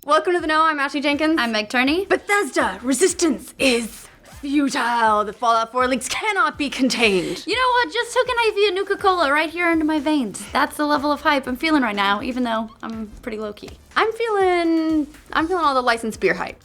Welcome to the Know. I'm Ashley Jenkins. I'm Meg Turney. Bethesda, resistance is futile. The Fallout 4 leaks cannot be contained. You know what? Just took an IV of Nuka-Cola right here into my veins. That's the level of hype I'm feeling right now, even though I'm pretty low-key. I'm feeling all the licensed beer hype.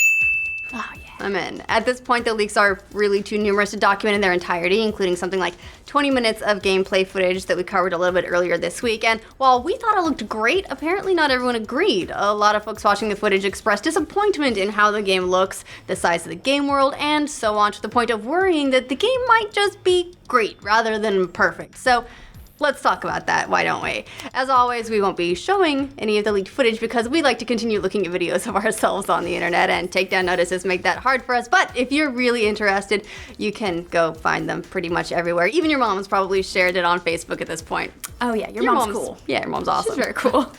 Oh, yeah. I'm in. At this point, the leaks are really too numerous to document in their entirety, including something like 20 minutes of gameplay footage that we covered a little bit earlier this week. And while we thought it looked great, apparently not everyone agreed. A lot of folks watching the footage expressed disappointment in how the game looks, the size of the game world, and so on, to the point of worrying that the game might just be great rather than perfect. So let's talk about that, why don't we? As always, we won't be showing any of the leaked footage because we like to continue looking at videos of ourselves on the internet, and takedown notices make that hard for us. But if you're really interested, you can go find them pretty much everywhere. Even your mom's probably shared it on Facebook at this point. Oh yeah, your mom's cool. Yeah, your mom's awesome. She's very cool.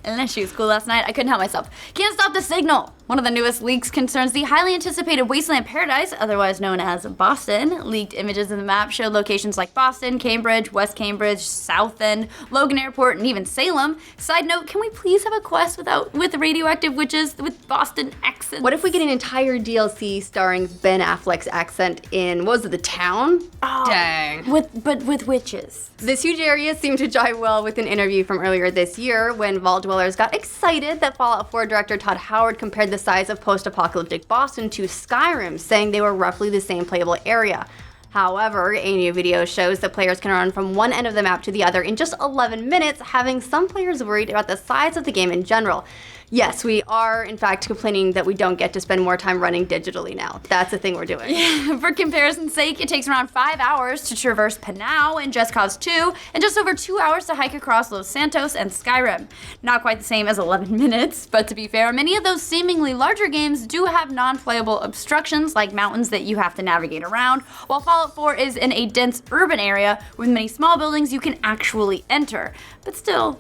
Unless she was cool last night, I couldn't help myself. Can't stop the signal! One of the newest leaks concerns the highly anticipated Wasteland Paradise, otherwise known as Boston. Leaked images of the map showed locations like Boston, Cambridge, West Cambridge, South End, Logan Airport, and even Salem. Side note, can we please have a quest with radioactive witches with Boston accents? What if we get an entire DLC starring Ben Affleck's accent in, what was it, The Town? Oh, dang. But with witches. This huge area seemed to jive well with an interview from earlier this year when Vault Dwellers got excited that Fallout 4 director Todd Howard compared the size of post-apocalyptic Boston to Skyrim, saying they were roughly the same playable area. However, a new video shows that players can run from one end of the map to the other in just 11 minutes, having some players worried about the size of the game in general. Yes, we are, in fact, complaining that we don't get to spend more time running digitally now. That's the thing we're doing. Yeah, for comparison's sake, it takes around 5 hours to traverse Panau in Just Cause 2, and just over 2 hours to hike across Los Santos and Skyrim. Not quite the same as 11 minutes, but to be fair, many of those seemingly larger games do have non-playable obstructions, like mountains that you have to navigate around, while Fallout 4 is in a dense urban area with many small buildings you can actually enter. But still,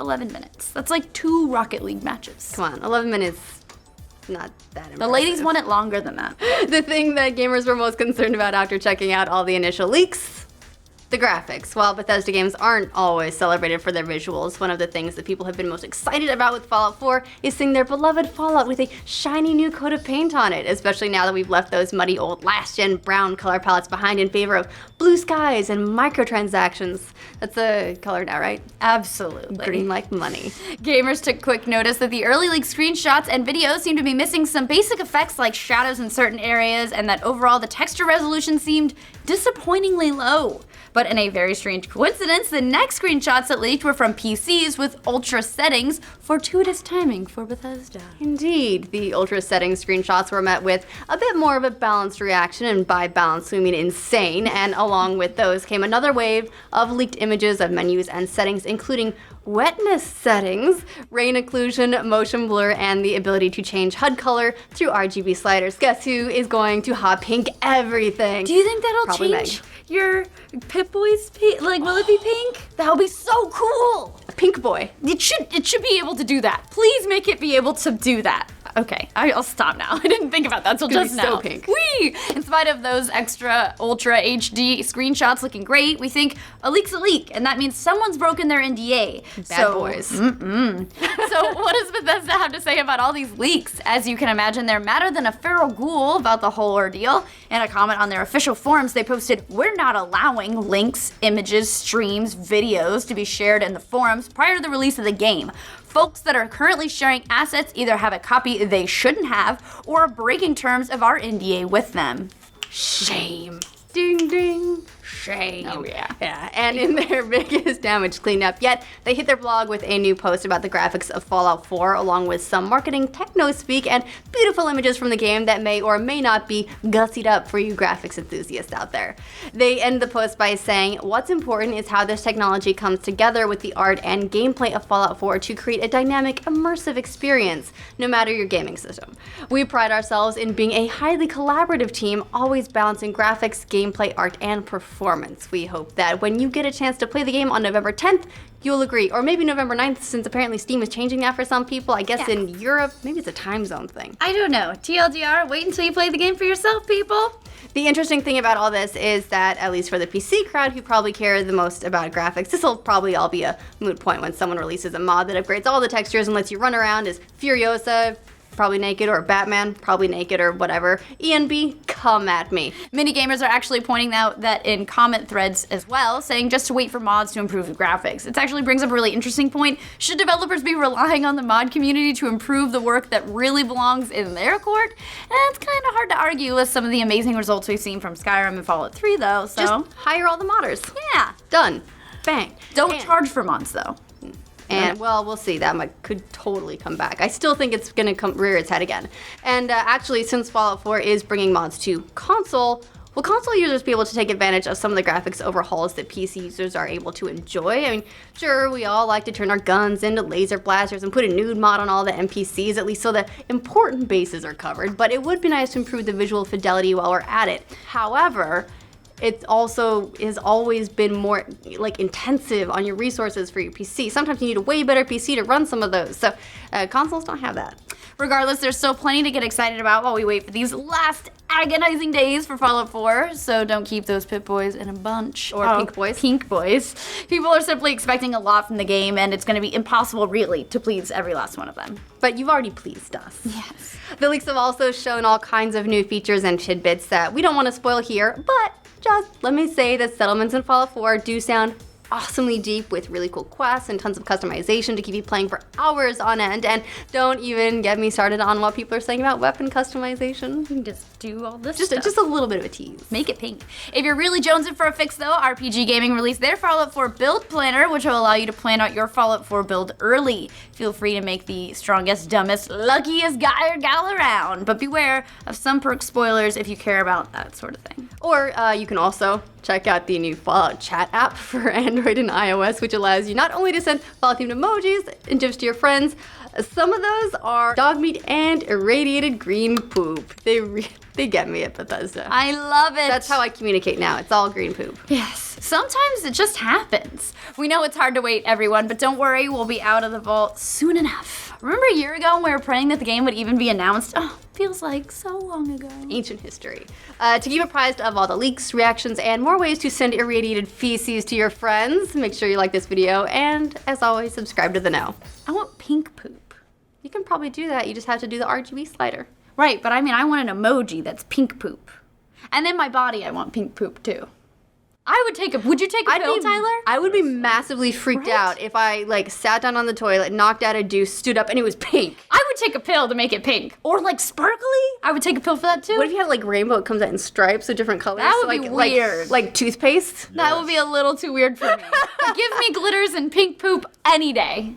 11 minutes. That's like 2 Rocket League matches. Come on, 11 minutes, not that impressive. The ladies want it longer than that. The thing that gamers were most concerned about after checking out all the initial leaks, the graphics. While Bethesda games aren't always celebrated for their visuals, one of the things that people have been most excited about with Fallout 4 is seeing their beloved Fallout with a shiny new coat of paint on it, especially now that we've left those muddy old last-gen brown color palettes behind in favor of blue skies and microtransactions. That's the color now, right? Absolutely. Green like money. Gamers took quick notice that the early leaked screenshots and videos seemed to be missing some basic effects like shadows in certain areas, and that overall the texture resolution seemed disappointingly low. But in a very strange coincidence, the next screenshots that leaked were from PCs with ultra settings. Fortuitous timing for Bethesda. Indeed, the ultra settings screenshots were met with a bit more of a balanced reaction, and by balanced we mean insane, and along with those came another wave of leaked images of menus and settings, including wetness settings, rain occlusion, motion blur, and the ability to change HUD color through RGB sliders. Guess who is going to hot pink everything? Do you think that'll Probably change your Pip-Boy's pink? Like, will it be pink? That'll be so cool! A pink boy. It should be able to do that. Please make it be able to do that. Okay, I'll stop now. I didn't think about that till just now. So pink. Whee! In spite of those extra ultra HD screenshots looking great, we think a leak's a leak, and that means someone's broken their NDA. Bad boys. So what does Bethesda have to say about all these leaks? As you can imagine, they're madder than a feral ghoul about the whole ordeal. In a comment on their official forums, they posted, "We're not allowing links, images, streams, videos to be shared in the forums prior to the release of the game. Folks that are currently sharing assets either have a copy they shouldn't have or are breaking terms of our NDA with them." Shame. Ding ding. Shame. Oh, yeah. Yeah, and in their biggest damage cleanup yet, they hit their blog with a new post about the graphics of Fallout 4, along with some marketing techno-speak and beautiful images from the game that may or may not be gussied up for you graphics enthusiasts out there. They end the post by saying, "What's important is how this technology comes together with the art and gameplay of Fallout 4 to create a dynamic, immersive experience, no matter your gaming system. We pride ourselves in being a highly collaborative team, always balancing graphics, gameplay, art, and performance. We hope that when you get a chance to play the game on November 10th, you'll agree. Or maybe November 9th, since apparently Steam is changing that for some people. I guess in Europe, maybe it's a time zone thing. I don't know. TLDR, wait until you play the game for yourself, people. The interesting thing about all this is that, at least for the PC crowd who probably care the most about graphics, this will probably all be a moot point when someone releases a mod that upgrades all the textures and lets you run around as Furiosa, probably naked, or Batman, probably naked, or whatever. ENB, come at me. Many gamers are actually pointing out that in comment threads as well, saying just to wait for mods to improve the graphics. It actually brings up a really interesting point. Should developers be relying on the mod community to improve the work that really belongs in their court? And it's kind of hard to argue with some of the amazing results we've seen from Skyrim and Fallout 3, though, so... Just hire all the modders. Yeah. Done. Bang. Don't charge for mods, though. And, well, we'll see. That could totally come back. I still think it's going to rear its head again. And actually, since Fallout 4 is bringing mods to console, will console users be able to take advantage of some of the graphics overhauls that PC users are able to enjoy? I mean, sure, we all like to turn our guns into laser blasters and put a nude mod on all the NPCs, at least so the important bases are covered, but it would be nice to improve the visual fidelity while we're at it. However, it also has always been more intensive on your resources for your PC. Sometimes you need a way better PC to run some of those. So consoles don't have that. Regardless, there's still plenty to get excited about while we wait for these last agonizing days for Fallout 4. So don't keep those Pip-Boys in a bunch. Or Pink Boys. Pink Boys. People are simply expecting a lot from the game, and it's going to be impossible, really, to please every last one of them. But you've already pleased us. Yes. The leaks have also shown all kinds of new features and tidbits that we don't want to spoil here, but just let me say that settlements in Fallout 4 do sound awesomely deep with really cool quests and tons of customization to keep you playing for hours on end. And don't even get me started on what people are saying about weapon customization. You can just do all this stuff. Just a little bit of a tease. Make it pink. If you're really jonesing for a fix, though, RPG Gaming released their Fallout 4 build planner, which will allow you to plan out your Fallout 4 build early. Feel free to make the strongest, dumbest, luckiest guy or gal around, but beware of some perk spoilers if you care about that sort of thing. Or you can also check out the new Fallout chat app for Android and iOS, which allows you not only to send Fallout-themed emojis and gifs to your friends, some of those are dog meat and irradiated green poop. They get me at Bethesda. I love it. That's how I communicate now. It's all green poop. Yes. Sometimes it just happens. We know it's hard to wait, everyone, but don't worry, we'll be out of the vault soon enough. Remember a year ago when we were praying that the game would even be announced? Oh, feels like so long ago. Ancient history. To keep apprised of all the leaks, reactions, and more ways to send irradiated feces to your friends, make sure you like this video, and as always, subscribe to The Know. I want pink poop. You can probably do that. You just have to do the RGB slider. Right, but I mean, I want an emoji that's pink poop. And in my body, I want pink poop too. Would you take a pill, Tyler? I would be massively freaked out if I sat down on the toilet, knocked out a deuce, stood up, and it was pink. I would take a pill to make it pink. Or sparkly. I would take a pill for that too. What if you had rainbow, it comes out in stripes of different colors? That would be weird. Like toothpaste? That would be a little too weird for me. Give me glitters and pink poop any day.